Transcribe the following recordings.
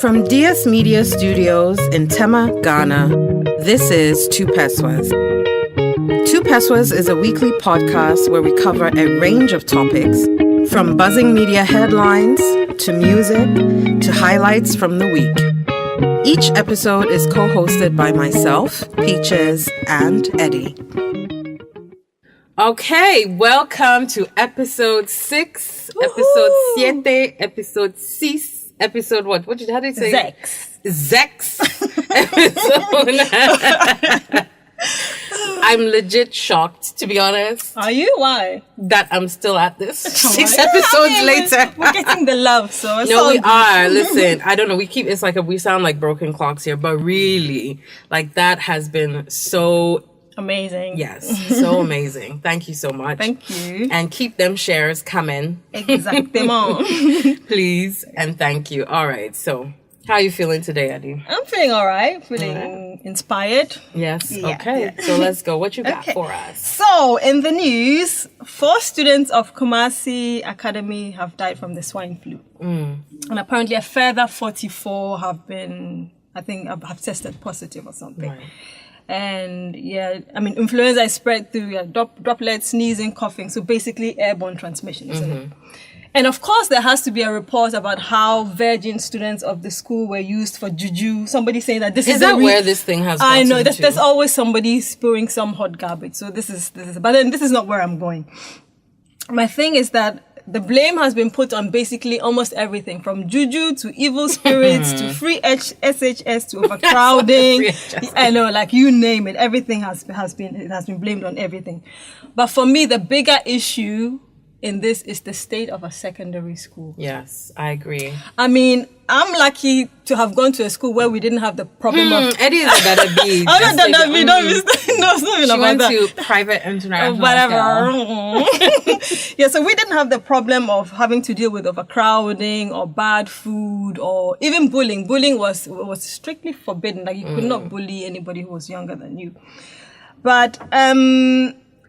From DS Media Studios in Tema, Ghana, this is Two Pesewas. Two Pesewas is a weekly podcast where we cover a range of topics, from buzzing media headlines to music to highlights from the week. Each episode is co-hosted by myself, Peaches, and Eddie. Okay, welcome to episode 6, episode 7, episode 6. Episode what? How did you say? Zex. Episode. I'm legit shocked, to be honest. Are you? Why? That I'm still at this 6 episodes later. We're getting the love, so it's no, we good. are. Listen, I don't know. It's like we sound like broken clocks here, but really, like that has been so amazing. Yes, so amazing. Thank you so much. Thank you. And keep them shares coming. Exactement. Please and thank you. All right. So, how are you feeling today, Eddie? I'm feeling all right. Feeling inspired. Yes. Yeah. Okay. So let's go. What you got for us? So, in the news, 4 students of Kumasi Academy have died from the swine flu. And apparently a further 44 have tested positive or something. Right. And influenza is spread through droplets, sneezing, coughing. So basically airborne transmission, isn't it? And of course, there has to be a report about how virgin students of the school were used for juju. Somebody saying that this is that where this thing has gotten I know, to? there's always somebody spewing some hot garbage. So this is, but then this is not where I'm going. My thing is that the blame has been put on basically almost everything, from juju to evil spirits to free SHS to overcrowding. I know, like you name it, everything has been blamed on everything. But for me, the bigger issue in this is the state of a secondary school. Yes, I agree. I mean, I'm lucky to have gone to a school where we didn't have the problem of... Eddie is a better bee. No, it's not even she about went that. to private international whatever. Yeah, so we didn't have the problem of having to deal with overcrowding or bad food or even bullying. Bullying was strictly forbidden. Like you could not bully anybody who was younger than you. But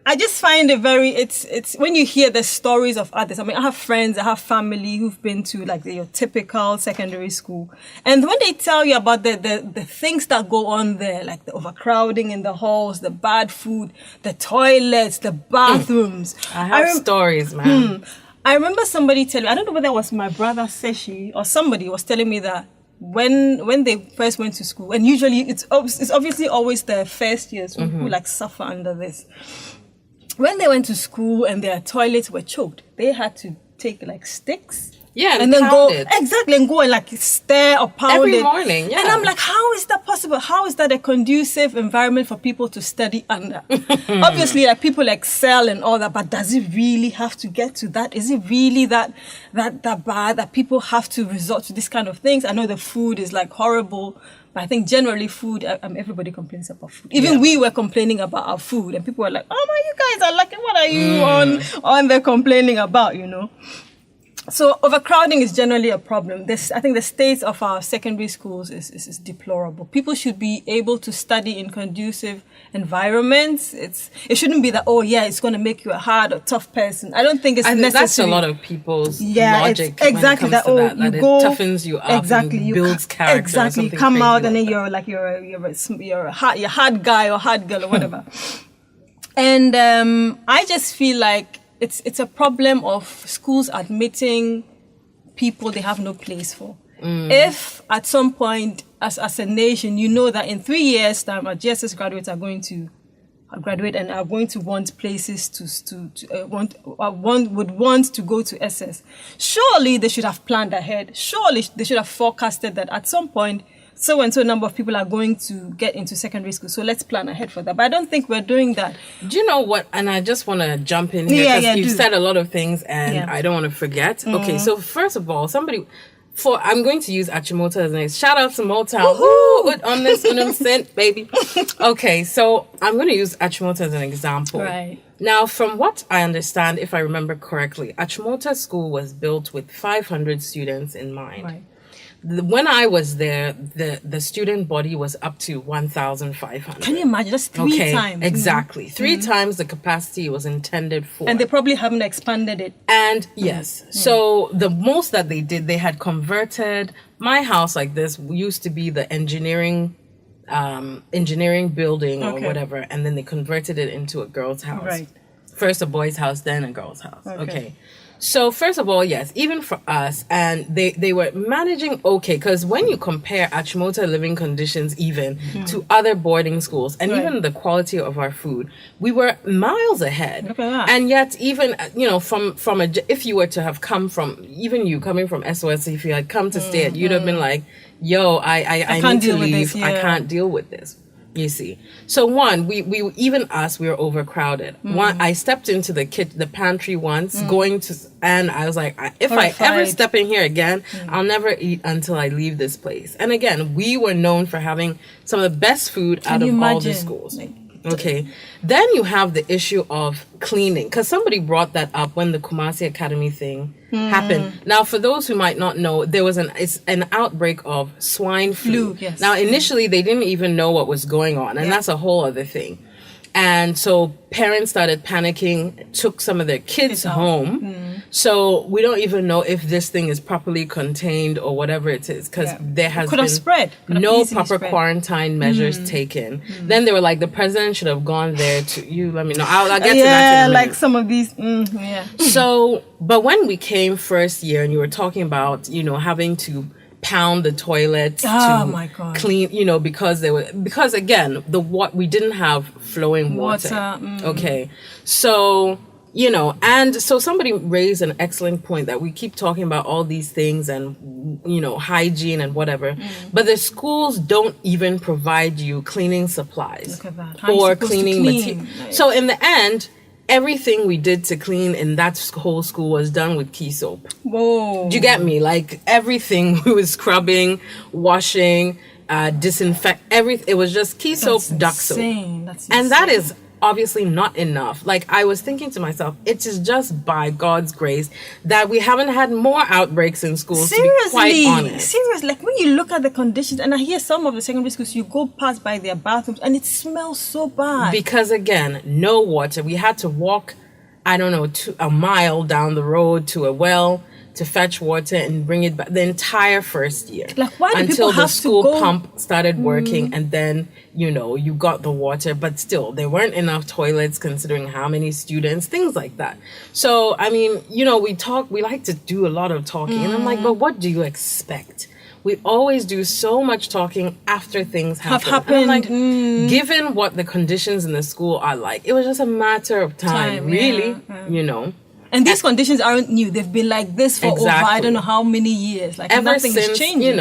I just find it it's when you hear the stories of others. I mean, I have friends, I have family who've been to like your typical secondary school. And when they tell you about the things that go on there, like the overcrowding in the halls, the bad food, the toilets, the bathrooms. I have stories, man. I remember somebody telling me, I don't know whether it was my brother Seshi or somebody was telling me that when they first went to school, and usually it's obviously always the first years who like suffer under this. When they went to school and their toilets were choked, they had to take like sticks. Yeah, and then go and like stir or pound every it. morning. Yeah. And I'm like, how is that possible? How is that a conducive environment for people to study under? Obviously, like people excel and all that, but does it really have to get to that? Is it really that bad that people have to resort to this kind of things? I know the food is like horrible. But I think generally food, everybody complains about food. Even we were complaining about our food, and people were like, "Oh my, you guys are lucky. What are you on there complaining about?" You know. So overcrowding is generally a problem. I think the state of our secondary schools is deplorable. People should be able to study in conducive environments. It shouldn't be that, it's going to make you a hard or tough person. I don't think it's necessary. That's a lot of people's logic. Exactly when it comes to that, you go, it toughens you up. Exactly, and builds character. Exactly, you come out and then you're a hard guy or hard girl or whatever. And I just feel like it's a problem of schools admitting people they have no place for. If at some point, as a nation, you know that in 3 years' time, our GSS graduates are going to graduate and are going to want places would want to go to SS. Surely they should have planned ahead. Surely they should have forecasted that at some point, so and so number of people are going to get into secondary school. So let's plan ahead for that. But I don't think we're doing that. Do you know what? And I just want to jump in here because you've said a lot of things and I don't want to forget. Okay, so first of all, I'm going to use Achimota as an example. Shout out to Motown. Woo! On this, baby. Okay, so I'm going to use Achimota as an example. Right. Now, from what I understand, if I remember correctly, Achimota School was built with 500 students in mind. Right. When I was there, the student body was up to 1,500. Can you imagine? That's three times. Exactly. 3 times the capacity it was intended for. And they probably haven't expanded it. And yes, so the most that they did, they had converted my house like this used to be the engineering building or whatever, and then they converted it into a girl's house. Right. First a boy's house, then a girl's house. Okay. So first of all, yes, even for us, and they were managing okay, because when you compare Achimota living conditions even to other boarding schools, and even the quality of our food, we were miles ahead. Look at that. And yet, even from if you were to have come from, even you coming from SOS, if you had come to stay at, you'd have been like, yo, I need to leave. I can't deal with this. You see, so one, we even us, we were overcrowded. One, I stepped into the pantry once, and I was like, if I ever step in here again, I'll never eat until I leave this place. And again, we were known for having some of the best food out of all the schools. Okay. Then you have the issue of cleaning, because somebody brought that up when the Kumasi Academy thing happened. Now, for those who might not know, there was an outbreak of swine flu. Yes. Now, initially, they didn't even know what was going on, and that's a whole other thing. And so parents started panicking, took some of their kids home. So we don't even know if this thing is properly contained or whatever it is, because there has been no proper quarantine measures taken. Then they were like, the president should have gone there to, let me know. I'll get to that in a minute. Like some of these, So, but when we came first year and you were talking about, having to pound the toilets to clean, because again, we didn't have flowing water. Okay. So, and so somebody raised an excellent point that we keep talking about all these things and, hygiene and whatever, but the schools don't even provide you cleaning supplies or cleaning material. So in the end, everything we did to clean in that whole school was done with key soap. Whoa. Do you get me? Like everything we was scrubbing, washing, disinfect, everything. It was just key soap, duck soap. And that is obviously not enough. Like I was thinking to myself, it is just by God's grace that we haven't had more outbreaks in schools. Seriously, to be quite honest. Seriously, like when you look at the conditions, and I hear some of the secondary schools, you go past by their bathrooms and it smells so bad. Because again, no water. We had to walk, a mile down the road to a well to fetch water and bring it back the entire first year. Like why do until people the have school to go? pump started working, and then you got the water, but still there weren't enough toilets considering how many students, things like that. So I mean, we like to do a lot of talking, and I'm like, but what do you expect? We always do so much talking after things happen. Have happened. Like, given what the conditions in the school are like, it was just a matter of time really. And these conditions aren't new. They've been like this for over I don't know how many years. Like ever nothing since, is changing.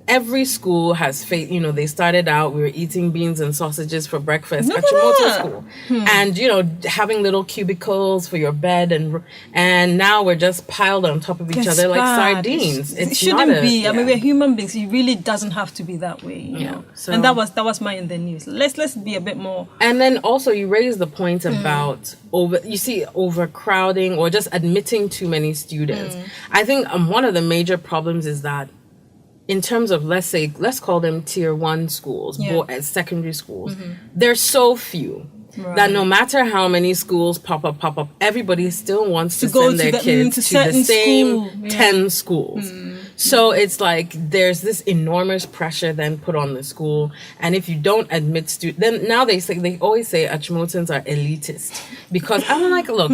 Every school has faced, they started out, we were eating beans and sausages for breakfast Look at at Chimoto that. school. And, having little cubicles for your bed. And now we're just piled on top of each other like sardines. It shouldn't be. I mean, we're human beings. It really doesn't have to be that way, you know. So, and that was mine in the news. Let's be a bit more. And then also you raised the point about overcrowding or just admitting too many students. I think one of the major problems is that in terms of, let's call them tier 1 schools, secondary schools, there's so few that no matter how many schools pop up, everybody still wants to send their kids to the same 10 schools. So it's like there's this enormous pressure then put on the school, and if you don't admit students, then now they always say Achimotans are elitist, because I'm like, look,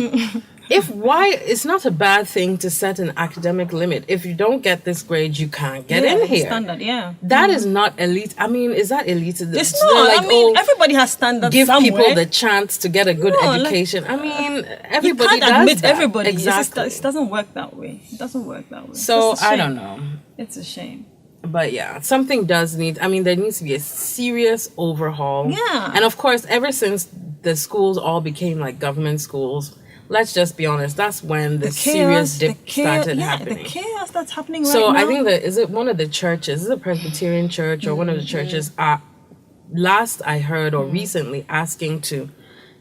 it's not a bad thing to set an academic limit. If you don't get this grade, you can't get in here. Standard, That is not elite. I mean, is that elite? It's not. Like, everybody has standards. Give somewhere. People the chance to get a good education. I mean, everybody you can't admit that. Everybody. Exactly. It doesn't work that way. So I don't know. It's a shame. But something does need. I mean, there needs to be a serious overhaul. Yeah. And of course, ever since the schools all became like government schools, let's just be honest, that's when the serious dip started happening. The chaos that's happening right now. So I think is it one of the churches, is it a Presbyterian church or one of the churches, last I heard or recently asking to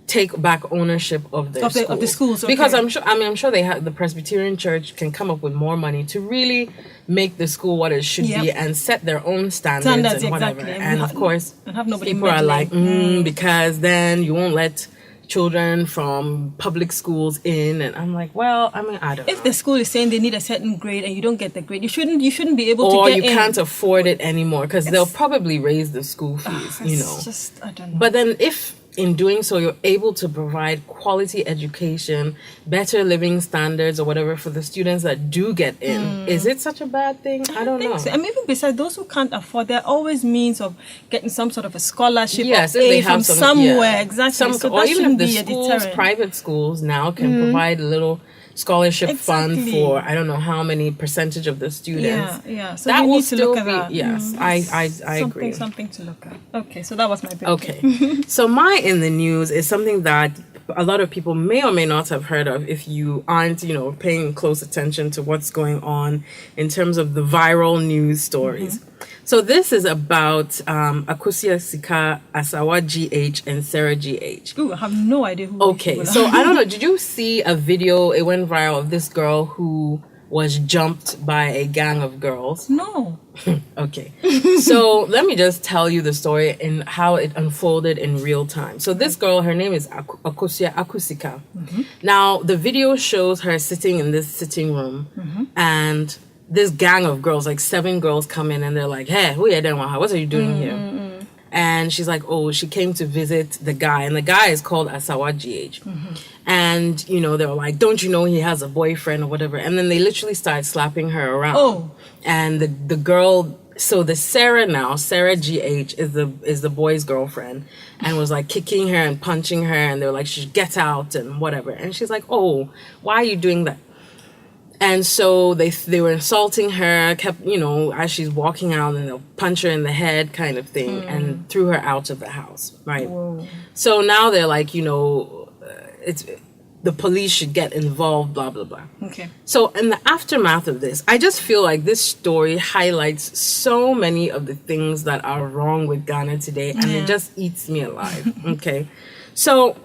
take back ownership of their schools. Of the schools, okay. Because I'm sure they have, the Presbyterian Church can come up with more money to really make the school what it should be and set their own standards and whatever. Exactly. And of course, and have nobody people are like, meddling. because then you won't let children from public schools in. And I'm like, well, I mean, I don't know. If the school is saying they need a certain grade and you don't get the grade, you shouldn't be able to get in. Or you can't afford it anymore because they'll probably raise the school fees, you know. Just, I don't know. But then if in doing so you're able to provide quality education, better living standards or whatever for the students that do get in, is it such a bad thing? I don't know. So. I mean, even besides those who can't afford, there are always means of getting some sort of a scholarship yes, or if they aid have from some, somewhere. Exactly. So or that even shouldn't if be the a schools, deterrent. private schools now can provide a little scholarship fund for I don't know how many percentage of the students. Yeah. So that you will need to still look at be that. yes. I agree. Something to look at. Okay, so that was my big Okay. So my in the news is something that a lot of people may or may not have heard of if you aren't, paying close attention to what's going on in terms of the viral news stories. So this is about Akosua Sika, Asaawa Gh, and Sarah Gh. Ooh, I have no idea who. Okay, so I don't know. Did you see a video? It went viral of this girl who was jumped by a gang of girls. No. Okay. So let me just tell you the story and how it unfolded in real time. So this girl, her name is Akosua Sika. Now, the video shows her sitting in this sitting room and this gang of girls, like 7 girls, come in and they're like, hey, who you doing? What are you doing here? And she's like, oh, she came to visit the guy. And the guy is called Asaawa Gh. And, they were like, don't you know he has a boyfriend or whatever? And then they literally started slapping her around. Oh. And the girl, so the Sarah Gh is the boy's girlfriend, and was like kicking her and punching her. And they were like, she should get out and whatever. And she's like, oh, why are you doing that? And so they were insulting her, kept, as she's walking out, and they'll punch her in the head kind of thing, and threw her out of the house, right? Whoa. So now they're like, it's the police should get involved, blah, blah, blah. Okay. So in the aftermath of this, I just feel like this story highlights so many of the things that are wrong with Ghana today, and it just eats me alive, okay? So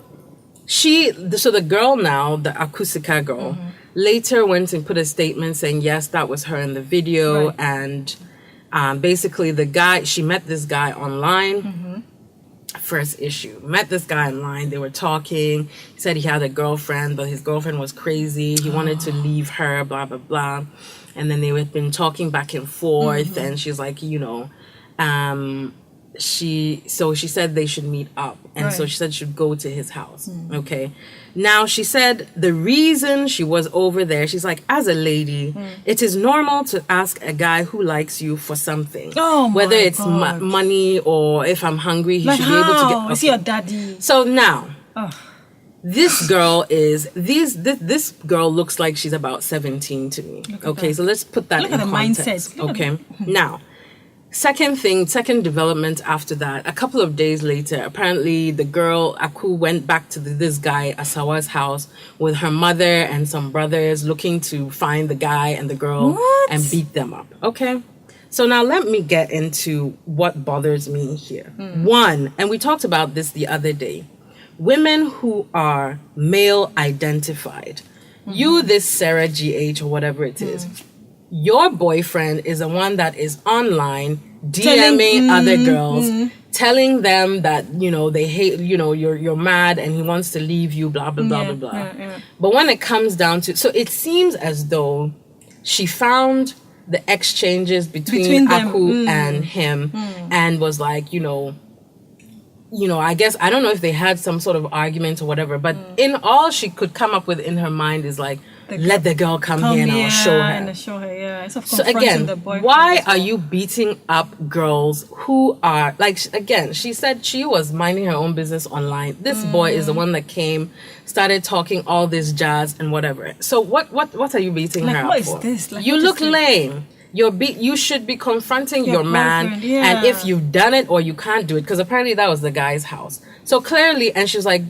the girl now, the Akosua girl, later went and put a statement saying, yes, that was her in the video. Right. And basically she met this guy online. First issue. Met this guy online. They were talking. He said he had a girlfriend, but his girlfriend was crazy. He wanted to leave her, blah, blah, blah. And then they had been talking back and forth. And she's like, she said they should meet up. And so she said she should go to his house. Okay. Now, she said the reason she was over there, she's like, as a lady, it is normal to ask a guy who likes you for something. Oh, my whether it's God. Money or if I'm hungry, he should be able to get... Okay. Is he your daddy? So now, this girl this girl looks like she's about 17 to me. Okay, so let's put that in context. Okay, now... Second development after that, a couple of days later, apparently the girl, Aku, went back to this guy, Asaawa's house, with her mother and some brothers looking to find the guy and the girl and beat them up. Okay? So now let me get into what bothers me here. One, and we talked about this the other day, women who are male identified. You, this Sarah Gh or whatever it is, your boyfriend is the one that is online DMing other girls, telling them that, they hate, you're mad and he wants to leave you, blah, blah, blah, blah, blah. But when it comes down to, so it seems as though she found the exchanges between Aku and him and was like, I guess, I don't know if they had some sort of argument or whatever, but in all she could come up with in her mind is like, let the girl come here and I'll show her. Yeah. So again, why are you beating up girls who are, again, she said she was minding her own business online. This boy is the one that came, started talking all this jazz and whatever. So what are you beating her up for? What is this? You look lame. You should be confronting your man, and if you've done it or you can't do it, because apparently that was the guy's house. So clearly, and she's like,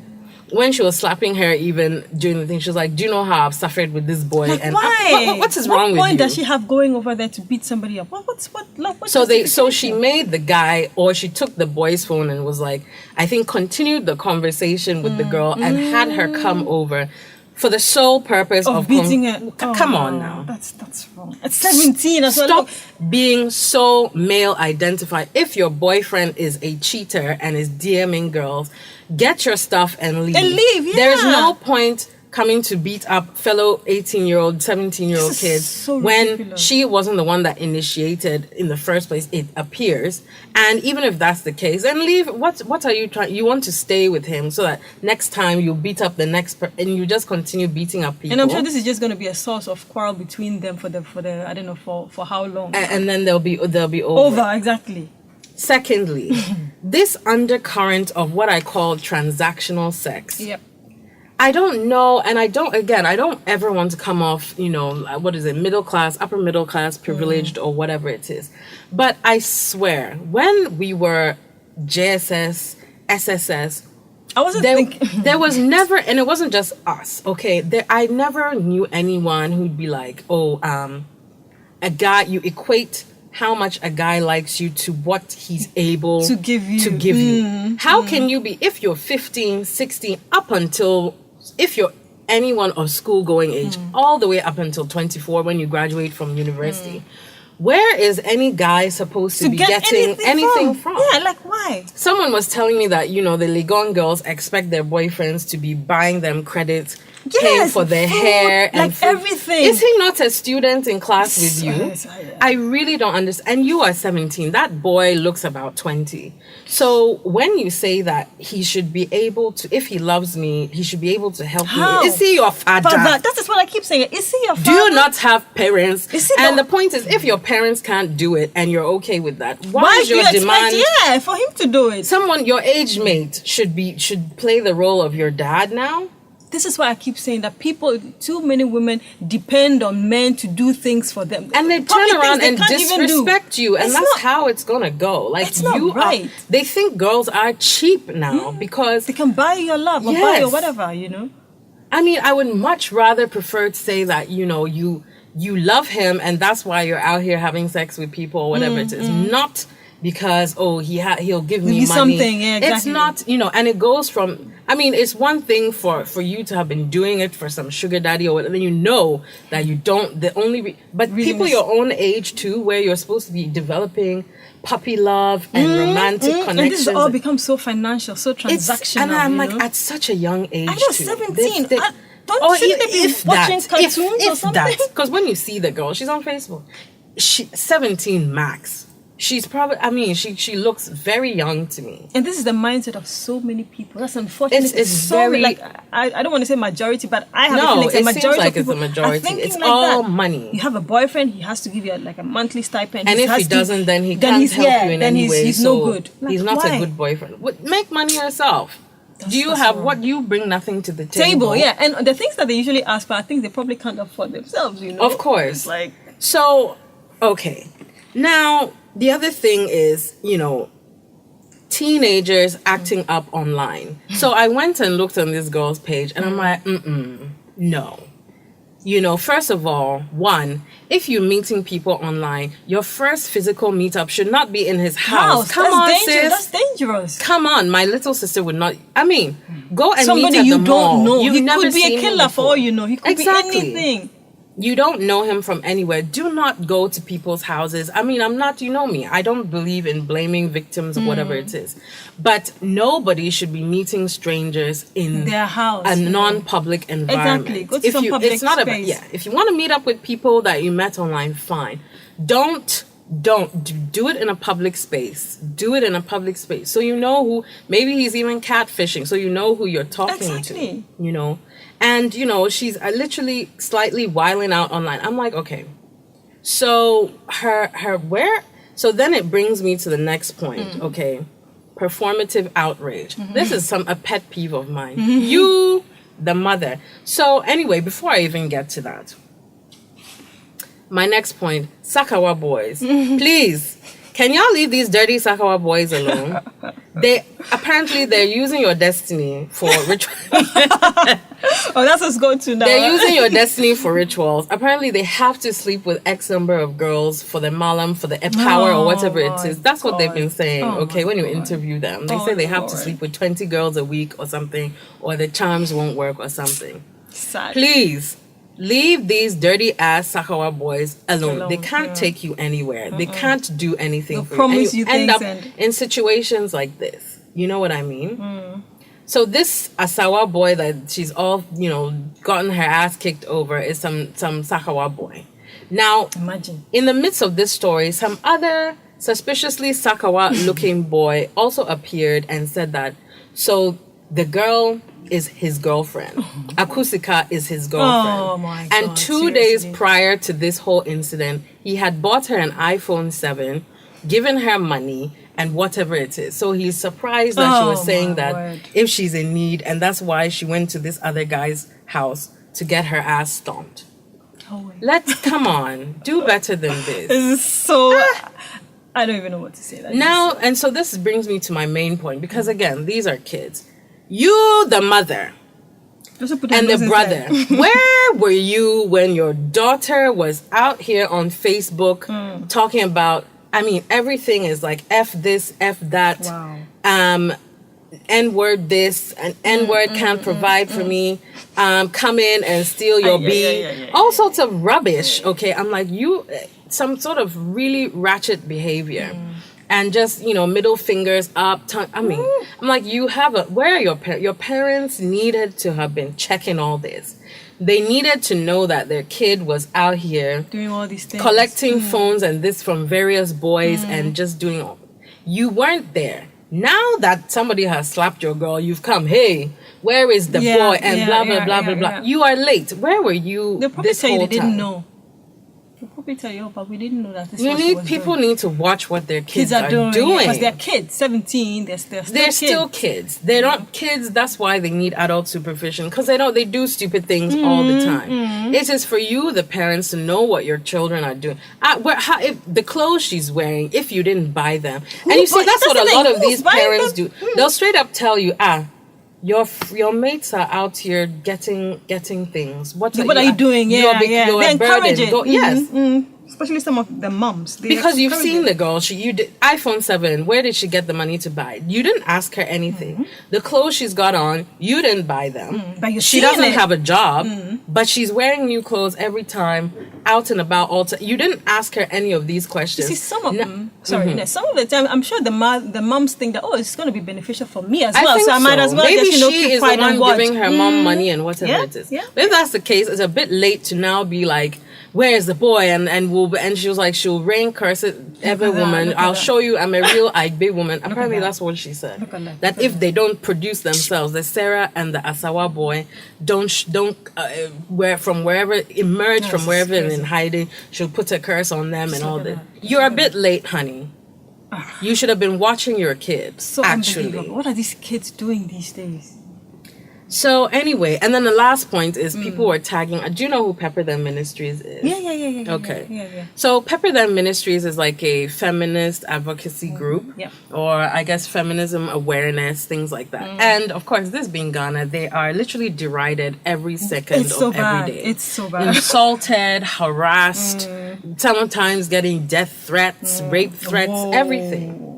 when she was slapping her, even during the thing, she was like, "Do you know how I've suffered with this boy?" Like, And why? what is wrong with you? What point does she have going over there to beat somebody up? So she made the guy, or she took the boy's phone and was like, I think continued the conversation with the girl and had her come over for the sole purpose of beating her. Come on now. That's wrong. At 17 as well. Stop being so male identified. If your boyfriend is a cheater and is DMing girls, get your stuff and leave. Yeah. There's no point coming to beat up fellow 18-year-old, 17-year-old kids so when ridiculous. she wasn't the one that initiated in the first place, it appears. And even if that's the case, then leave. What are you trying? You want to stay with him so that next time you beat up the next and you just continue beating up people. And I'm sure this is just going to be a source of quarrel between them for the I don't know for how long. And then they'll be over. Over, exactly. Secondly, this undercurrent of what I call transactional sex. Yep. I don't know, and I don't ever want to come off, what is it, middle class, upper middle class, privileged, or whatever it is. But I swear, when we were JSS, SSS, I wasn't thinking. there was never, and it wasn't just us, okay? I never knew anyone who'd be like, a guy, you equate how much a guy likes you to what he's able to give you. How can you be, if you're 15, 16, up until, if you're anyone of school going age, all the way up until 24 when you graduate from university, where is any guy supposed to be getting anything from? Yeah, like why? Someone was telling me that, the Legon girls expect their boyfriends to be buying them credits, paying for their hair and like everything. Is he not a student in class with you? Yes, I really don't understand. And you are 17. That boy looks about 20. So when you say that he should be able to, if he loves me, he should be able to help me. Is he your father? That is what I keep saying. Is he your father? Do you not have parents? And the point is, if your parents can't do it and you're okay with that, why is your demand? For him to do it. Someone your age mate should play the role of your dad now. This is why I keep saying that too many women depend on men to do things for them. And they turn around and disrespect you. And that's how it's going to go. Like, it's not right. They think girls are cheap now because they can buy your love or buy your whatever, I mean, I would much rather prefer to say that, you love him and that's why you're out here having sex with people or whatever it is. Not because, he'll give me money. Something, yeah, exactly. It's not, and it goes from, it's one thing for you to have been doing it for some sugar daddy or whatever, that you don't, but really people your own age too, where you're supposed to be developing puppy love and romantic connections. And this has all become so financial, so transactional. And I'm like, at such a young age I know, 17. Shouldn't they be watching cartoons or something? Because when you see the girl, she's on Facebook. She's 17 max. She's probably, she looks very young to me. And this is the mindset of so many people. That's unfortunate. It's so very, I don't want to say majority, but I have a feeling it's a majority. Seems like of people it's a majority. It's like all that. money. You have a boyfriend, he has to give you a monthly stipend. And if he doesn't, then he can't help you in any way. He's no good. He's not a good boyfriend. Make money yourself. Do you bring nothing to the table? Yeah. And the things that they usually ask for, I think they probably can't afford themselves, Of course. It's okay. Now, the other thing is, teenagers acting up online. So I went and looked on this girl's page and I'm like, no. First of all, one, if you're meeting people online, your first physical meetup should not be in his house. Come on, sis. That's dangerous. Come on, my little sister would not. Go and somebody meet at you the don't mall. know. You've He never could be seen a killer for all you know. He could be anything. You don't know him from anywhere. Do not go to people's houses. I'm not, me. I don't believe in blaming victims or whatever it is. But nobody should be meeting strangers in their house, a non-public environment. Exactly. Go to some public space. If you want to meet up with people that you met online, fine. Don't do it in a public space. Do it in a public space. So who, maybe he's even catfishing. So who you're talking to. And, she's literally slightly wiling out online. I'm like, okay. So so then it brings me to the next point, okay? Performative outrage. This is a pet peeve of mine. You, the mother. So anyway, before I even get to that, my next point, Sakawa boys, please, Can y'all leave these dirty Sakawa boys alone? They're using your destiny for rituals. Oh, that's what's going to now. They're using your destiny for rituals. Apparently, they have to sleep with X number of girls for the malam, for the power, or whatever it is. That's what they've been saying. When you interview them, they say they have to sleep with 20 girls a week or something, or the charms won't work or something. Sad. Please. Leave these dirty ass Sakawa boys alone. They can't take you anywhere. They can't do anything for promise you. And you end up in situations like this. You know what I mean? So this Asaawa boy that she's all, gotten her ass kicked over is some Sakawa boy. Now, imagine. In the midst of this story, some other suspiciously Sakawa looking boy also appeared and said that, so the girl is his girlfriend. Akosua Sika is his girlfriend. Oh my God. And 2 days prior to this whole incident, he had bought her an iPhone 7, given her money, and whatever it is. So he's surprised that she was saying that if she's in need, and that's why she went to this other guy's house to get her ass stomped. Come on, do better than this. This is so... I don't even know what to say. And so this brings me to my main point, because again, these are kids. You, the mother, and the brother, where were you when your daughter was out here on Facebook talking about, everything is like F this, F that, N-word this, and N-word can't provide for me, come in and steal your bee, all sorts of rubbish, okay? I'm like, some sort of really ratchet behavior. And just, middle fingers up. I'm like, where are your parents? Your parents needed to have been checking all this. They needed to know that their kid was out here doing all these things, collecting phones and this from various boys and just doing all. You weren't there. Now that somebody has slapped your girl, you've come, hey, where is the boy? And blah, blah, blah, blah. You are late. Where were you this whole time? They didn't know. They'll probably tell you, but we didn't know that this people need to watch what their kids are doing. Because they're kids, 17, they're still kids. They're not kids, that's why they need adult supervision, because they do stupid things all the time. It is for you, the parents, to know what your children are doing. If the clothes she's wearing, if you didn't buy them. And you see, that's what a lot of these parents do. They'll straight up tell you, your mates are out here getting things. What are you doing? You're they encourage it. Yes. Especially some of the moms. Because you've seen the girl. You did iPhone 7. Where did she get the money to buy? You didn't ask her anything. The clothes she's got on, you didn't buy them. But she doesn't have a job, but she's wearing new clothes every time, out and about. You didn't ask her any of these questions. You see, some of them. Some of the time, I'm sure the moms think that it's going to be beneficial for me as well. So I might as well maybe just she is the one giving her mom money and whatever it is. Yeah. But if that's the case, it's a bit late to now be like, where's the boy? And she was like, she'll rain curse it every woman. I'll show you I'm a real Igbe woman. Apparently that's what she said. That if they don't produce themselves, the Sarah and the Asaawa boy don't from wherever emerge from wherever and in hiding, she'll put a curse on them and all that. You're a bit late, honey. You should have been watching your kids. So actually, what are these kids doing these days? So anyway, and then the last point is people were tagging. Do you know who Pepper Them Ministries is? Yeah. Okay. Yeah. So Pepper Them Ministries is like a feminist advocacy group, or I guess feminism awareness, things like that. And of course, this being Ghana, they are literally derided every second of every day. It's so bad. Insulted, harassed, sometimes getting death threats, rape threats, everything.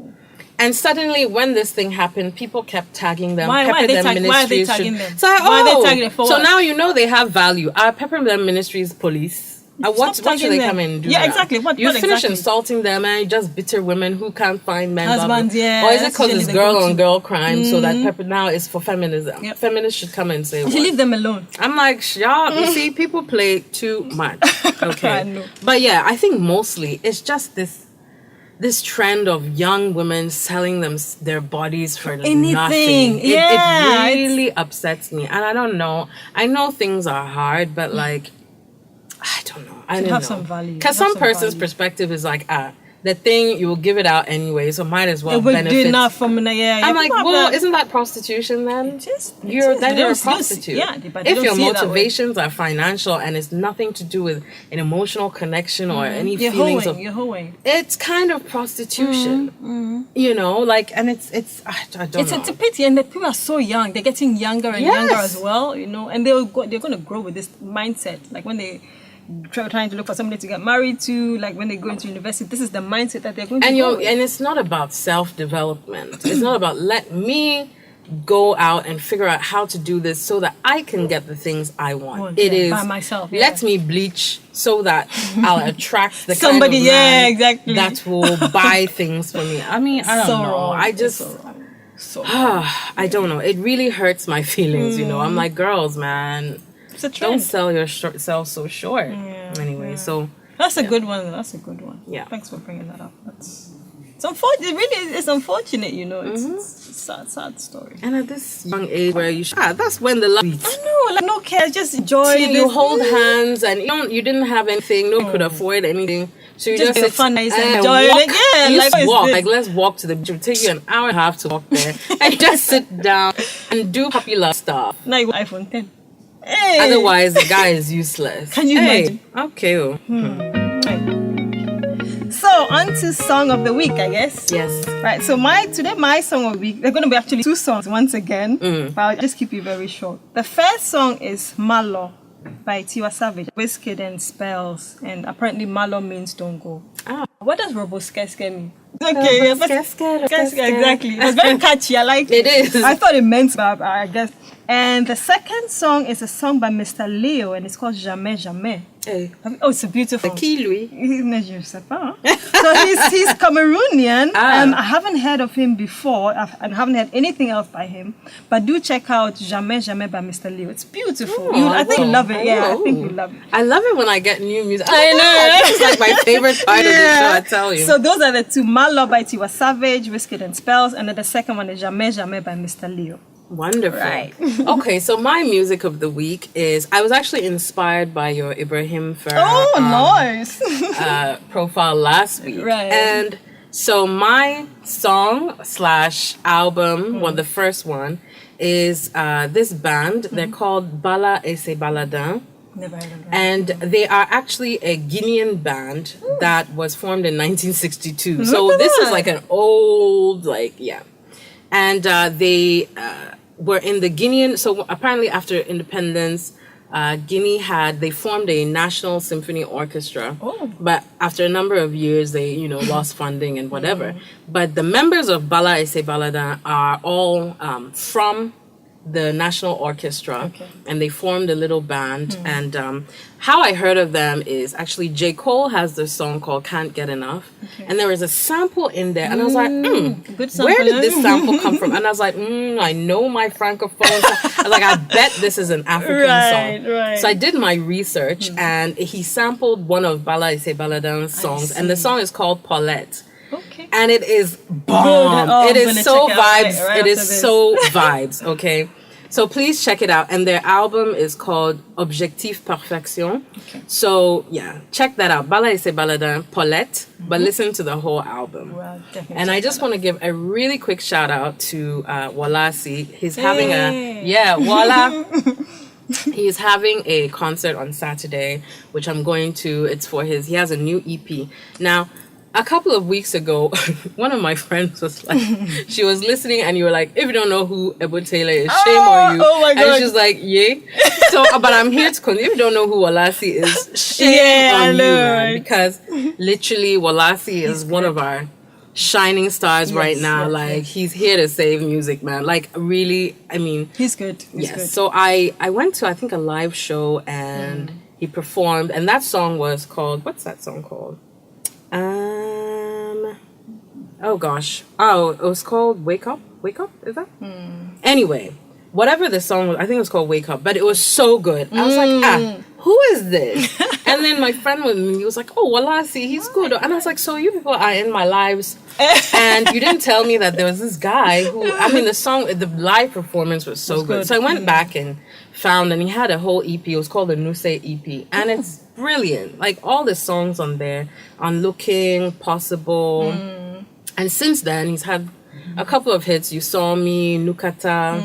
And suddenly, when this thing happened, people kept tagging them. Why are they tagging them? Why are they tagging them for so what? now you know they have value. Pepper Them Ministries police. What should they come in and do? Yeah, exactly. You finish insulting them and just bitter women who can't find men. Husbands, or is it because it's girl on girl crime? So that Pepper now is for feminism. Yep. Feminists should come and say, leave them alone. I'm like, y'all, you see, people play too much. Okay. But yeah, I think mostly it's just this trend of young women selling their bodies for anything. Nothing. It really upsets me. And I don't know. I know things are hard, but like, I don't know. I don't know. Some value. Because some person's perspective is like, the thing, you will give it out anyway, so might as well It would benefit. do enough from I'm like, well, isn't that prostitution then? You're a prostitute. But if your motivations are financial and it's nothing to do with an emotional connection or any feelings of, you're hoeing. it's kind of prostitution. You know, like, and it's I don't know. It's a pity, and the people are so young. They're getting younger and younger as well. You know, and they're going to grow with this mindset. Like when they trying to look for somebody to get married to, like when they go into university, this is the mindset that they're going to go with. And it's not about self-development. It's not about let me go out and figure out how to do this so that I can get the things I want. It is by myself. Let me bleach so that I'll attract the somebody. kind of man exactly. that will buy things for me. I mean, I don't know. Wrong. I just I don't know. It really hurts my feelings. You know, I'm like, girls, man. Don't sell yourself so short. Anyway, so that's a good one. That's a good one. Yeah. Thanks for bringing that up. It's unfortunate. It really is unfortunate. You know, it's a sad story. And at this young age, where you that's when the love. I know, like no care, just enjoy. You hold hands, and you didn't have anything. No one could afford anything. So you just sit fun, and enjoy walk. it. You like walk. Like let's walk to the beach. It'll take you an hour and a half to walk there, and just sit down and do puppy love stuff. Now you want iPhone 10. Hey. Otherwise, the guy is useless. Can you imagine? Okay. So, on to song of the week, I guess. Yes. Right. So today my song of the week. They're going to be actually 2 songs once again, but I'll just keep it very short. The first song is Malo by Tiwa Savage, Wizkid and Spells, and apparently Malo means don't go. What does Roboskeskes mean? Okay, exactly. It's very catchy. I like it. It is. I thought it meant, but I guess. And the second song is a song by Mr. Leo, and it's called Jamais Jamais. Hey. Oh, it's a beautiful. Qui lui? Je sais pas. So he's Cameroonian. I haven't heard of him before. I haven't heard anything else by him. But do check out Jamais Jamais by Mr. Leo. It's beautiful. I think you love it. Yeah, I think you love it. I love it when I get new music. I know. It's like my favorite part of the show, I tell you. So those are the 2. Malo by Tiwa Savage, Wizkid and Spells. And then the second one is Jamais Jamais by Mr. Leo. Wonderful. Right. Okay, so my music of the week is, I was actually inspired by your Ibrahim Ferrer nice. profile last week. Right. And so my song / album, the first one, is this band. They're called Balla et ses Balladins. Never heard of them. And they are actually a Ghanaian band that was formed in 1962. So this is like an old, And they were in the Guinean, so apparently after independence, they formed a national symphony orchestra. But after a number of years, they, lost funding and whatever. But the members of Balla et ses Balladins are all from the National Orchestra, and they formed a little band. And how I heard of them is actually J. Cole has this song called Can't Get Enough, and there was a sample in there, and I was like, where did this sample come from? And I was like, I know my francophone. I was like, I bet this is an African song. Right. So I did my research, and he sampled one of Balla et ses Balladins' songs, and the song is called Paulette. Okay. And it is bomb. It is so vibes. It is so vibes. Okay. So please check it out. And their album is called Objectif Perfection. So check that out. Balla et ses Balladins, Paulette. But listen to the whole album. Well, and I just want to give a really quick shout out to Worlasi. He's having voila. He's having a concert on Saturday, which I'm going to. It's for he has a new EP. Now, a couple of weeks ago, one of my friends was like, she was listening, and you were like, if you don't know who Ebo Taylor is, shame on you. Oh my God. And she's like, yay. So, but I'm here to if you don't know who Worlasi is, shame on you, man. Because literally, Worlasi is one of our shining stars right now. He's here to save music, man. Really, I mean. He's good. He's good. So I went to, I think, a live show, and he performed, and that song was called, what's that song called? Oh gosh. Oh, it was called Wake Up? Wake Up? Is that? Anyway, whatever the song was, I think it was called Wake Up, but it was so good. I was like, who is this? And then my friend with me was like, oh, Worlasi, he's good. And I was like, so you people are in my lives. And you didn't tell me that there was this guy who, I mean, the live performance was so good. So I went back and found, and he had a whole EP. It was called the Nuse EP. And it's brilliant. Like all the songs on there, on Looking, Possible. And since then, he's had a couple of hits. You Saw Me, Nukata,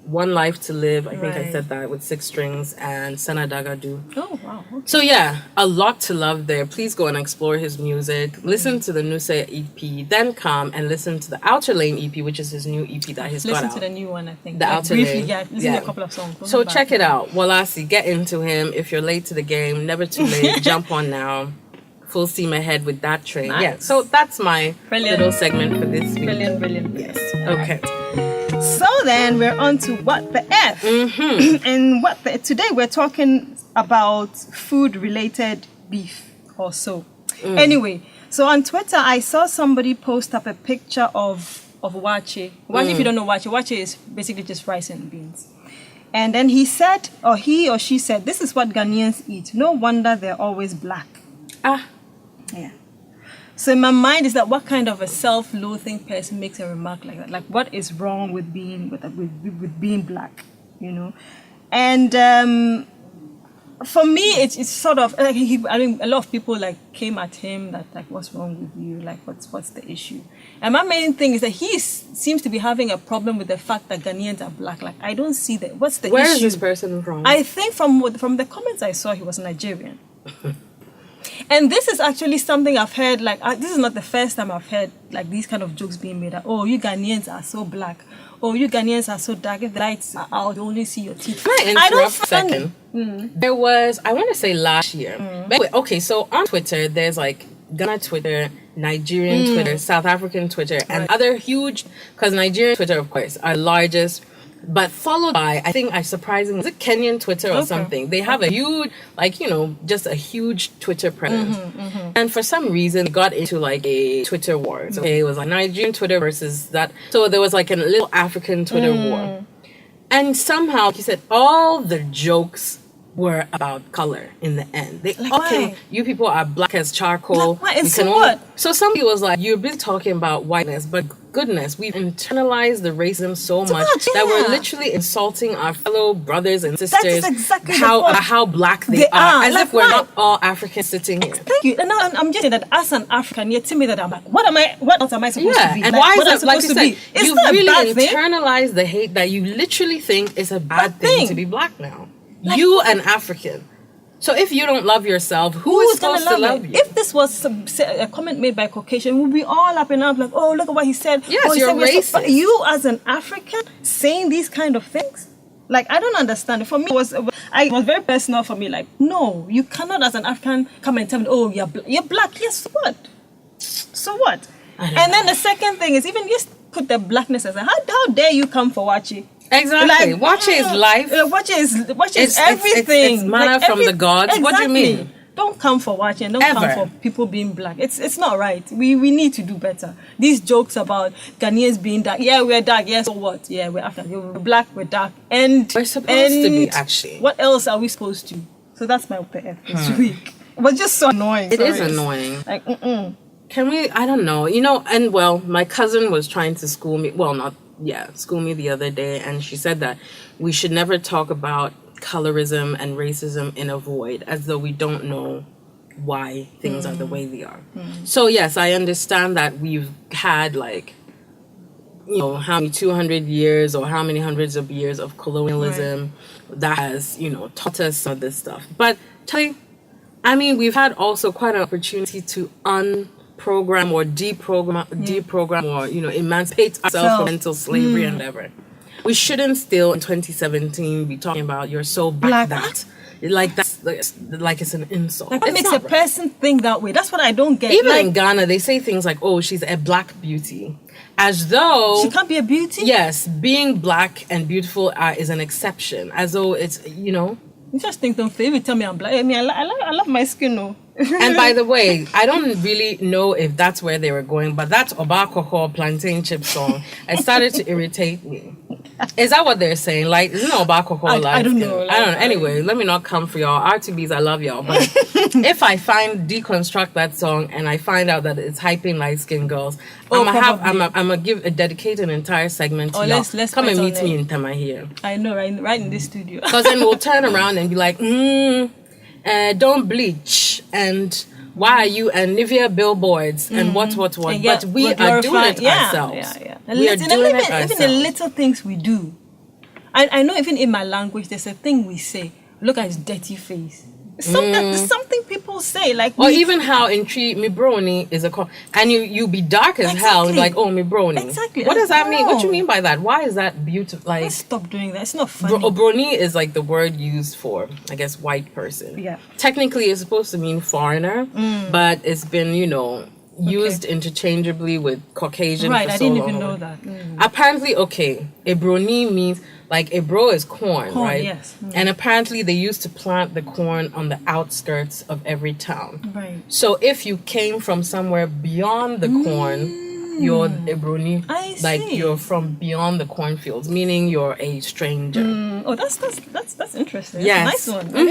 One Life to Live. I think I said that with 6 Strings, and Senadagadu. Oh, wow. Okay. So yeah, a lot to love there. Please go and explore his music. Listen to the Nuse EP, then come and listen to the Outer Lane EP, which is his new EP that he's got out. Listen to the new one, I think. The Outer Lane. Briefly, listen to a couple of songs. So check it out. Worlasi, get into him. If you're late to the game, never too late. Jump on now. Full steam ahead with that train. Nice. Yeah, so that's my little segment for this week. Brilliant. Yes. Okay. So then we're on to What the F. And today we're talking about food-related beef or so. Anyway, so on Twitter I saw somebody post up a picture of waakye. Waakye, if you don't know waakye is basically just rice and beans. And then he said, or he or she said, this is what Ghanaians eat. No wonder they're always black. Yeah. So in my mind is that what kind of a self-loathing person makes a remark like that? Like what is wrong with being being black, you know? And for me, it's sort of like I mean, a lot of people like came at him that like, what's wrong with you? Like what's the issue? And my main thing is that he seems to be having a problem with the fact that Ghanaians are black. Like I don't see that. What's the issue? Where is this person from? I think from the comments I saw, he was Nigerian. And this is actually something I've heard, like, this is not the first time I've heard, like, these kind of jokes being made. Like, oh, you Ghanaians are so black. Oh, you Ghanaians are so dark. If the lights are out, you only see your teeth. Can I interrupt for a second? There was, I want to say last year. But anyway, okay, so on Twitter, there's, like, Ghana Twitter, Nigerian Twitter, South African Twitter, and other huge, because Nigerian Twitter, of course, are largest. But followed by, I think surprisingly, is it Kenyan Twitter or something? They have a huge, like, you know, just a huge Twitter presence. And for some reason, they got into like a Twitter war. So it was like Nigerian Twitter versus that. So there was like a little African Twitter war. And somehow, he said, all the jokes were about color in the end. They, like, okay, why? You people are black as charcoal. Black, and so what? So somebody was like, you're busy talking about whiteness, but goodness, we've internalized the racism so much that we're literally insulting our fellow brothers and sisters. That's exactly how black they are. As like, if we're not all Africans sitting here. Thank you. And now I'm just saying that as an African, you're telling me that I'm like, what else am I supposed to be? And like, why what is it, like you said, you really thing? internalize the hate that you literally think is a bad thing to be black now. Like, you an African. So if you don't love yourself, who is supposed to love you? If this was a comment made by a Caucasian, we'd be all up and up like, oh, look at what he said. Yes, you're racist. But you as an African saying these kind of things? Like, I don't understand. For me, it was very personal for me. Like, no, you cannot as an African come and tell me, oh, you're black. Yes, what? So what? And then the second thing is even just put the blackness aside. How dare you come for waakye? Exactly. Like, waakye is life. Waakye is everything. It's manna like from the gods. Exactly. What do you mean? Don't come for waakye and don't come for people being black. It's not right. We need to do better. These jokes about Ghanaians being dark. Yeah, we're dark. Yes, so what? Yeah, we're African. We're black. We're dark. And we're supposed to be, actually. What else are we supposed to? So that's my PF this week. It was just so annoying. It is annoying. Like, Can we? I don't know. You know, and well, my cousin was trying to school me. Well, school me the other day, and she said that we should never talk about colorism and racism in a void, as though we don't know why things are the way they are. So yes, I understand that we've had like, you know, how many 200 years or how many hundreds of years of colonialism that has, you know, taught us some of this stuff. But I mean, we've had also quite an opportunity to unprogram or deprogram or, you know, emancipate ourselves from mental slavery and whatever. We shouldn't still in 2017 be talking about you're so black that. Like that's like it's an insult. Like what makes a person think that way? That's what I don't get. Even in Ghana, they say things like, "Oh, she's a black beauty," as though she can't be a beauty. Yes, being black and beautiful is an exception, as though it's, you know. You just think don't fail. You tell me I'm black. I mean, I love my skin, no. And by the way, I don't really know if that's where they were going, but that Obakoho plantain chip song, it started to irritate me. Is that what they're saying? Like, isn't it about life? I don't know. I don't know. Anyway, let me not come for y'all. R2Bs, I love y'all. But if I deconstruct that song and I find out that it's hyping light-skinned girls, I'm gonna dedicate an entire segment to y'all. Let's come and meet me in Tema here. I know, right in this studio. Because then we'll turn around and be like, don't bleach, and why are you and Nivea billboards and what? And but we are doing it ourselves. We are doing it ourselves. Even the little things we do. I know even in my language, there's a thing we say. Look at his dirty face. Something people say, like, or even how in Tree mi brony is and you be dark as hell, like, oh, mi brony. Exactly. What does that mean? What do you mean by that? Why is that beautiful? Like, let's stop doing that. It's not funny. Brony is like the word used for, I guess, white person. Yeah. Technically, it's supposed to mean foreigner, but it's been, used interchangeably with Caucasian. Right, for I so didn't long. even know that. Apparently, a brony means, like, a bro is corn, right? Yes. And apparently they used to plant the corn on the outskirts of every town. Right. So if you came from somewhere beyond the corn, you're a brony. I see. Like, you're from beyond the cornfields, meaning you're a stranger. Oh, that's interesting. Yes. That's a nice one. I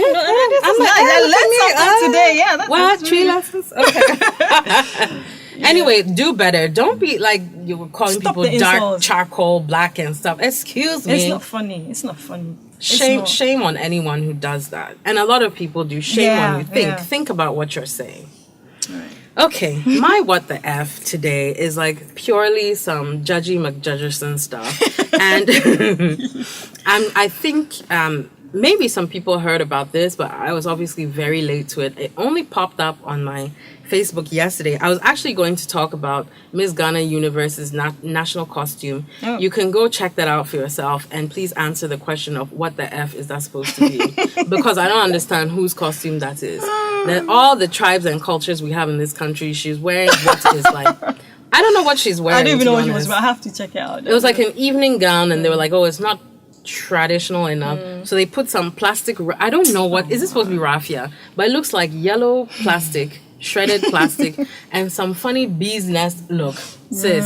learned something today. Yeah. What? 3 lessons? Okay. Anyway, do better. Don't be like you were calling Stop people the dark, insults. charcoal, black and stuff. Excuse me. It's not funny. Shame on anyone who does that. And a lot of people do. Shame on you. Yeah. Think about what you're saying. Right. Okay, my what the F today is like purely some Judgy McJudgerson stuff. And I think maybe some people heard about this, but I was obviously very late to it. It only popped up on my Facebook yesterday. I was actually going to talk about Miss Ghana Universe's national costume. Oh. You can go check that out for yourself, and please answer the question of what the F is that supposed to be, because I don't understand whose costume that is. That all the tribes and cultures we have in this country, she's wearing what is like, I don't know what she's wearing. I don't even know what she was wearing. I have to check it out. It was like an evening gown, and they were like, oh, it's not traditional enough, so they put some plastic. I don't know what is this supposed to be, raffia, but it looks like yellow plastic, shredded plastic, and some funny bee's nest look. Sis,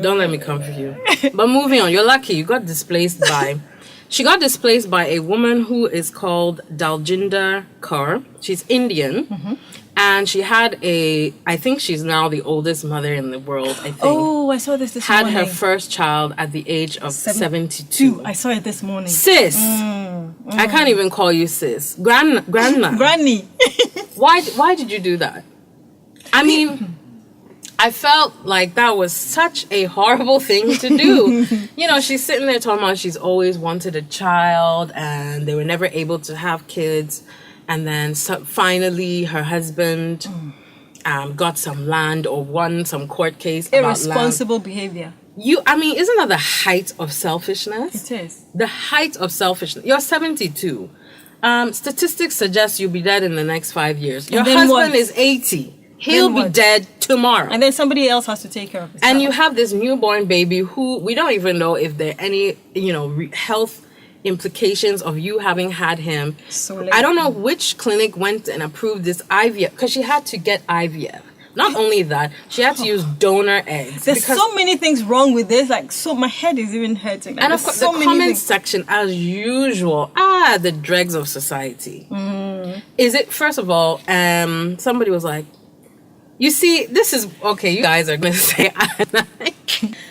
don't let me comfort you. But moving on, you're lucky you got displaced by. She got displaced by a woman who is called Daljinder Kaur. She's Indian. And she had I think she's now the oldest mother in the world, I think. Oh, I saw this morning. Had her first child at the age of 72. I saw it this morning. Sis. I can't even call you sis. Grandma. Granny. Why did you do that? I mean, I felt like that was such a horrible thing to do. She's sitting there talking about she's always wanted a child and they were never able to have kids. And then finally her husband got some land or won some court case about land. Irresponsible behavior. Isn't that the height of selfishness? It is. The height of selfishness. You're 72. Statistics suggest you'll be dead in the next 5 years. Your husband is 80. He'll be dead tomorrow. And then somebody else has to take care of his And you have this newborn baby who we don't even know if there are any, health implications of you having had him. I don't know which clinic went and approved this IVF, because she had to get IVF. Not only that, she had to use donor eggs. There's so many things wrong with this. My head is even hurting. And of course, the comment section, as usual, the dregs of society. Is it, first of all, somebody was like, you see, this is, okay, you guys are going to say,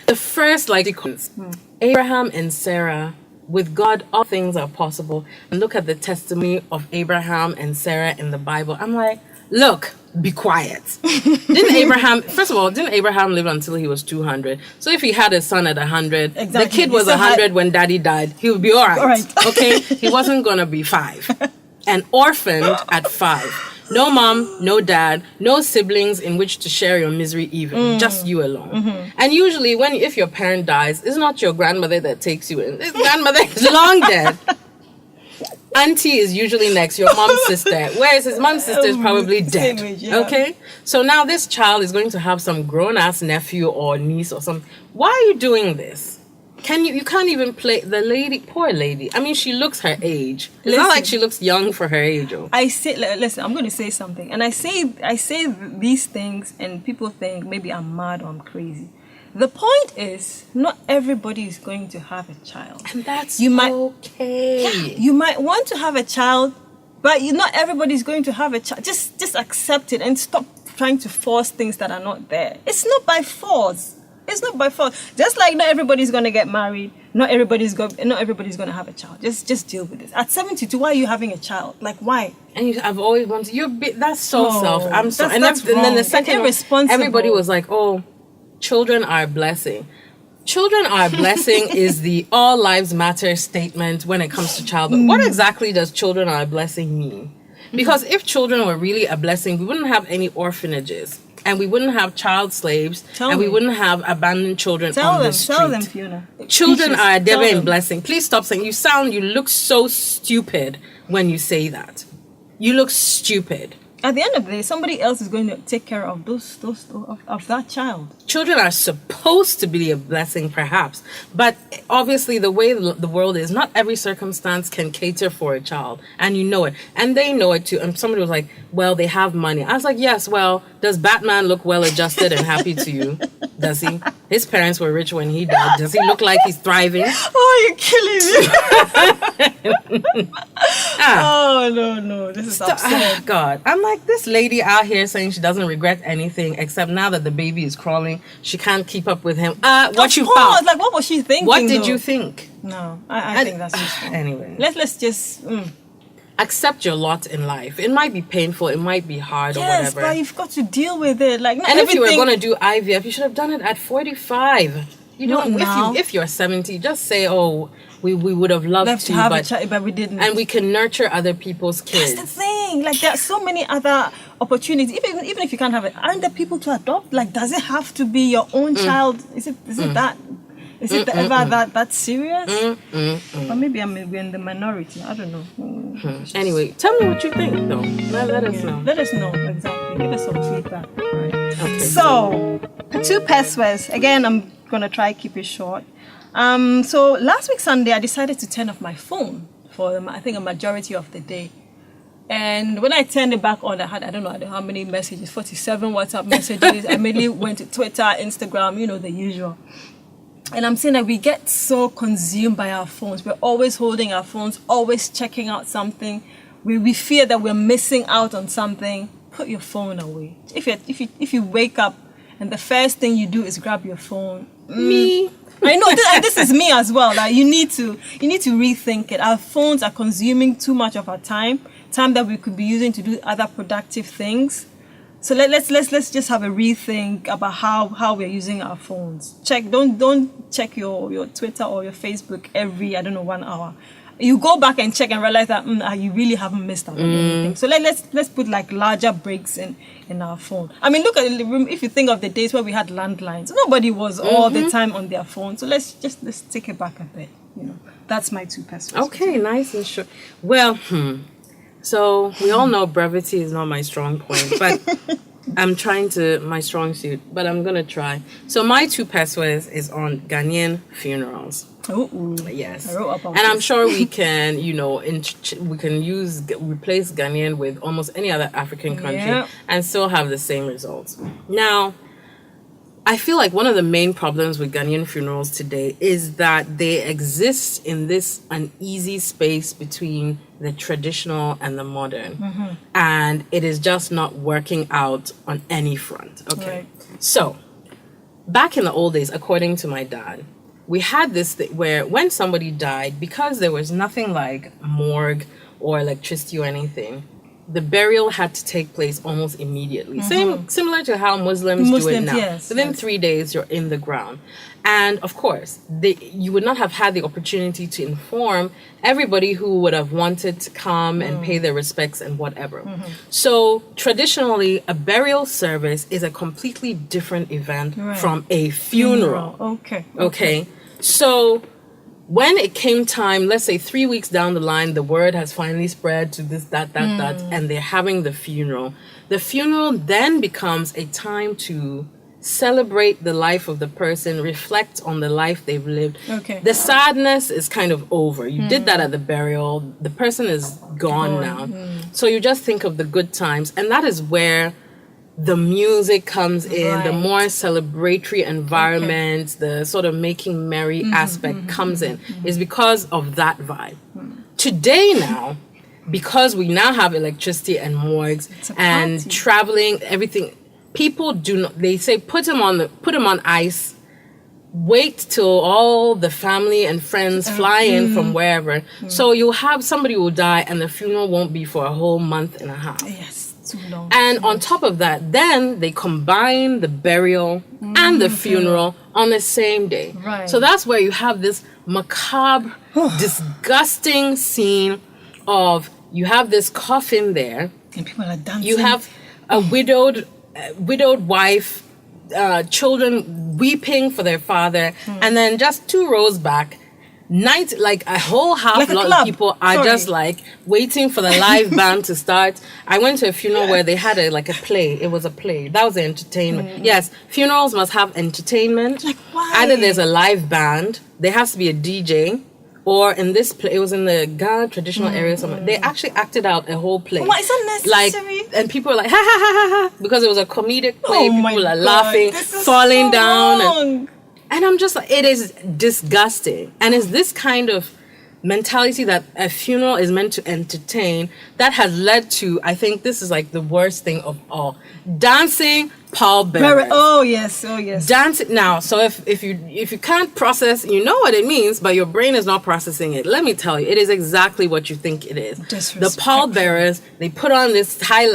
the first, sequence, Abraham and Sarah, with God, all things are possible. And look at the testimony of Abraham and Sarah in the Bible. I'm like, look, be quiet. Didn't Abraham live until he was 200? So if he had a son at 100, the kid was 100 when daddy died, he would be all right. Okay? He wasn't going to be 5. And orphaned at 5. No mom, no dad, no siblings in which to share your misery even. Just you alone. And usually if your parent dies, it's not your grandmother that takes you in. This grandmother is long dead. Auntie is usually next, your mom's sister. Whereas his mom's sister is probably dead. Okay? So now this child is going to have some grown-ass nephew or niece or something. Why are you doing this? You can't even play the lady, poor lady. I mean, she looks her age. It's not like she looks young for her age. Listen, I'm going to say something. And I say these things and people think maybe I'm mad or I'm crazy. The point is, not everybody is going to have a child. And that's okay. okay. You might want to have a child, but not everybody is going to have a child. Just accept it and stop trying to force things that are not there. It's not by force. It's not by force. Just like not everybody's going to get married, not everybody's going to have a child. Just deal with it. At 72, why are you having a child? Like, why? And I've always wanted. That's so self. I'm so. That's And then the second, irresponsible. Everybody was like, "Oh, children are a blessing." Children are a blessing is the all lives matter statement when it comes to childhood. What exactly does children are a blessing mean? Because if children were really a blessing, we wouldn't have any orphanages. And we wouldn't have child slaves, we wouldn't have abandoned children on the street. Tell them, Fiona. Children are a divine blessing. Please stop saying. You look so stupid when you say that. You look stupid. At the end of the day, somebody else is going to take care of of that child. Children are supposed to be a blessing, perhaps, but obviously the way the world is, not every circumstance can cater for a child, and you know it, and they know it too. And somebody was like, "Well, they have money." I was like, "Yes, well, does Batman look well adjusted and happy to you? Does he? His parents were rich when he died. Does he look like he's thriving?" Oh, you're killing me! Oh no, this is absurd. God, I'm like, this lady out here saying she doesn't regret anything except now that the baby is crawling, she can't keep up with him. What you thought? Like, what was she thinking? What did you think? No, I think that's just anyway. Let's just accept your lot in life. It might be painful, it might be hard, or yes, whatever. But you've got to deal with it. Like, not and everything... if you were going to do IVF, you should have done it at 45. You don't. If you're 70, just say, "Oh, we would have loved to have a child, but we didn't." And we can nurture other people's kids. That's the thing. Like, there are so many other opportunities. Even if you can't have it, aren't there people to adopt? Like, does it have to be your own child? Is it that? Is it ever that serious? Or maybe we're in the minority. I don't know. Anyway, tell me what you think, though. Let us know. Let us know, exactly. Give us some feedback. Right. Okay. So, 2 Pesewas. Again, I'm going to try keep it short. So, last week Sunday, I decided to turn off my phone for, I think, a majority of the day. And when I turned it back on, I don't know how many messages, 47 WhatsApp messages. I immediately went to Twitter, Instagram, the usual. And I'm saying that we get so consumed by our phones. We're always holding our phones, always checking out something. We fear that we're missing out on something. Put your phone away. If you wake up and the first thing you do is grab your phone, me. I know this is me as well. Like, you need to rethink it. Our phones are consuming too much of our time that we could be using to do other productive things. So let's just have a rethink about how we're using our phones. Don't check your Twitter or your Facebook every 1 hour. You go back and check and realize that you really haven't missed out on anything. So let's put like larger breaks in our phone. I mean, look at the room. If you think of the days where we had landlines, nobody was all the time on their phone. So let's take it back a bit. That's my 2 Pesewas. Okay, nice and short. Well, So we all know brevity is not my strong point, but I'm trying to, my strong suit, but I'm going to try. So my 2 Pesewas is on Ghanaian funerals. Ooh, yes. I wrote up on and I'm this. sure we can, we can replace Ghanaian with almost any other African country and still have the same results. Now, I feel like one of the main problems with Ghanaian funerals today is that they exist in this uneasy space between the traditional and the modern. And it is just not working out on any front. Okay. Right. So, back in the old days, according to my dad, we had this thing where when somebody died, because there was nothing like morgue or electricity or anything, the burial had to take place almost immediately. Similar to how Muslims do it now. Yes, Within 3 days, you're in the ground. And of course, you would not have had the opportunity to inform everybody who would have wanted to come and pay their respects and whatever. So traditionally, a burial service is a completely different event from a funeral. Okay. So when it came time, let's say 3 weeks down the line, the word has finally spread to this, that, and they're having the funeral. The funeral then becomes a time to celebrate the life of the person, reflect on the life they've lived. Okay. The sadness is kind of over. You did that at the burial. The person is gone now. So you just think of the good times. And that is where the music comes in, the Right. more celebratory environment, the sort of making merry aspect comes in, is because of that vibe. Today now, because we now have electricity and morgues It's a and party. traveling, everything, people do not, they say put them on ice, wait till all the family and friends fly in from wherever. So you'll have somebody will die and the funeral won't be for a whole month and a half. Yes, too long. And on top of that, then they combine the burial and the funeral on the same day. Right. So that's where you have this macabre, disgusting scene of you have this coffin there. And people are dancing. You have a widowed wife, children weeping for their father, and then just 2 rows back, like a whole half Like a lot club. of people are Sorry. just like waiting for the live band to start. I went to a funeral where they had a play. It was a play. That was the entertainment. Yes, funerals must have entertainment. Like, why? Either there's a live band, there has to be a DJ, or in this play, it was in the Ghana traditional area somewhere. They actually acted out a whole play. Why is that necessary? Like, and people were like, ha ha ha ha ha, because it was a comedic play. Oh my People are God, laughing, this is falling so down. wrong. And I'm just like, it is disgusting. And it's this kind of mentality that a funeral is meant to entertain that has led to, I think this is like the worst thing of all, dancing pallbearers. Oh yes, oh yes. Dancing now. So if you can't process, you know what it means, but your brain is not processing it. Let me tell you, it is exactly what you think it is. The Disrespectful. pallbearers, they put on this high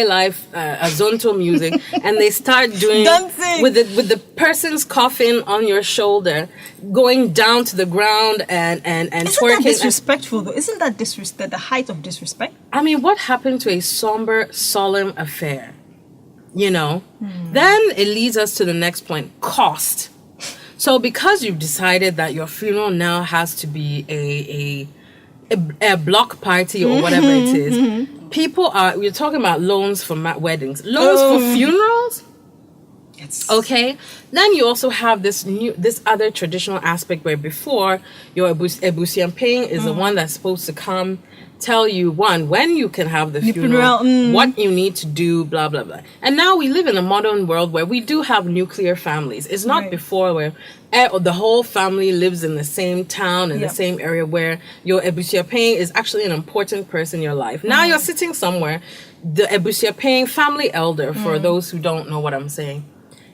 life azonto music, and they start doing Dancing. with the person's coffin on your shoulder, going down to the ground and Isn't twerking. that disrespectful though? Isn't that disrespect? The height of disrespect? I mean, what happened to a somber, solemn affair? You know? Then it leads us to the next point, cost. So because you've decided that your funeral now has to be a block party or whatever it is, we're talking about loans for weddings. Loans for funerals? Yes. Okay. Then you also have this other traditional aspect where before your ebusiamping is the one that's supposed to come tell you when you can have the funeral, what you need to do, blah blah blah. And now we live in a modern world where we do have nuclear families. It's not Right. before where the whole family lives in the same town in the same area where your ebusiamping is actually an important person in your life. Now you're sitting somewhere, the ebusiamping family elder, for those who don't know what I'm saying.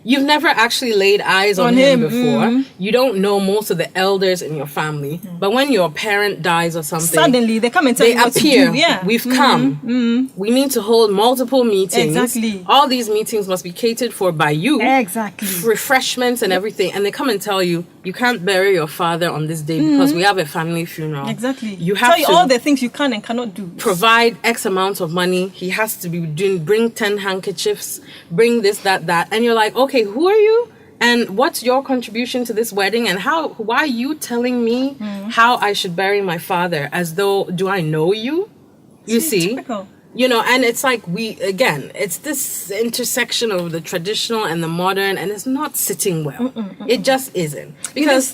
You've never actually laid eyes on him before. You don't know most of the elders in your family. But when your parent dies or something, Suddenly they come and tell they you what appear. to do. Yeah. We've come. We need to hold multiple meetings. Exactly. All these meetings must be catered for by you. Exactly. Refreshments and everything. And they come and tell you, you can't bury your father on this day because we have a family funeral. Exactly. You have tell you to all the things you can and cannot do. provide X amount of money. He has to be bring 10 handkerchiefs, bring this, that. And you're like, okay, who are you? And what's your contribution to this wedding? And why are you telling me how I should bury my father? As though, do I know you? You see? Typical. You know, and it's like it's this intersection of the traditional and the modern, and it's not sitting well. It just isn't. Because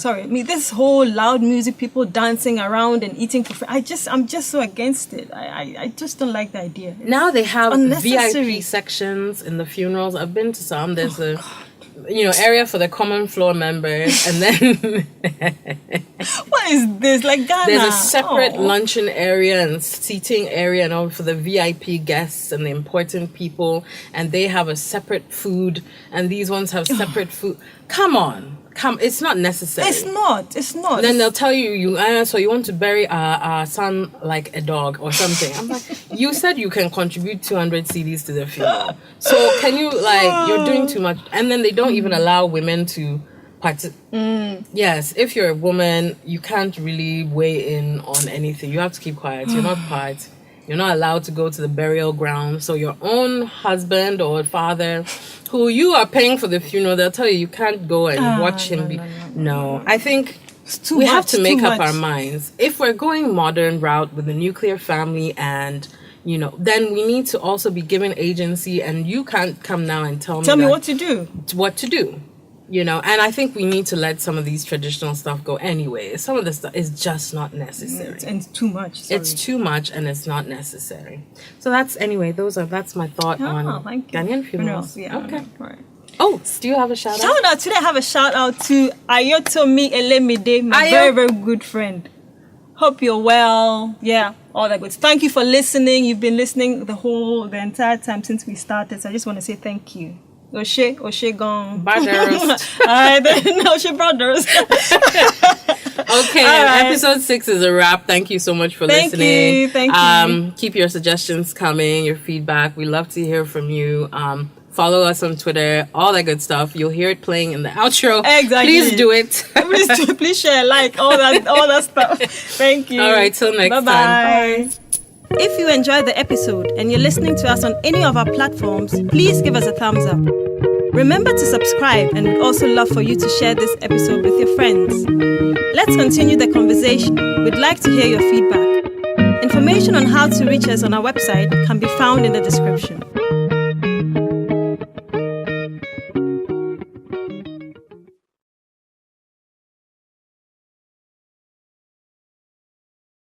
Sorry, I mean this whole loud music, people dancing around and eating for free. I'm just so against it. I just don't like the idea. now they have unnecessary. VIP sections in the funerals. I've been to some. There's area for the common floor members, and then What is this? Like Ghana? there's a separate Oh. luncheon area and seating area and all for the VIP guests and the important people, and they have a separate food, and these ones have separate food. Come on, it's not necessary. It's not. It's not. Then they'll tell you, so you want to bury our son like a dog or something. I'm like, you said you can contribute 200 CDs to the funeral. So can you, you're doing too much. And then they don't even allow women to participate. Yes, if you're a woman, you can't really weigh in on anything. You have to keep quiet. You're not part. You're not allowed to go to the burial ground. So your own husband or father, who you are paying for the funeral, they'll tell you can't go and watch him. No, I think we have to make up our minds. If we're going modern route with the nuclear family and, then we need to also be given agency, and you can't come now and tell me that what to do. what to do. You know, and I think we need to let some of these traditional stuff go anyway. Some of the stuff is just not necessary. And it's too much. Sorry. It's too much and it's not necessary. So that's my thought on Ghanaian funerals. Yeah. Okay. Right. Oh, do you have a shout out? Shout out. Today I have a shout out to Ayotomi Elemide, my very, very good friend. Hope you're well. Yeah, all that good. Thank you for listening. You've been listening the entire time since we started. So I just want to say thank you. Oshe gone. Brothers. All right, then. Oshe brothers. Okay, and episode 6 is a wrap. Thank you so much for listening. Thank you. Keep your suggestions coming, your feedback. We love to hear from you. Follow us on Twitter, all that good stuff. You'll hear it playing in the outro. Exactly. Please do it. Please share, like, all that stuff. Thank you. All right, till next time. Bye. If you enjoyed the episode and you're listening to us on any of our platforms, please give us a thumbs up. Remember to subscribe, and we'd also love for you to share this episode with your friends. Let's continue the conversation. We'd like to hear your feedback. Information on how to reach us on our website can be found in the description.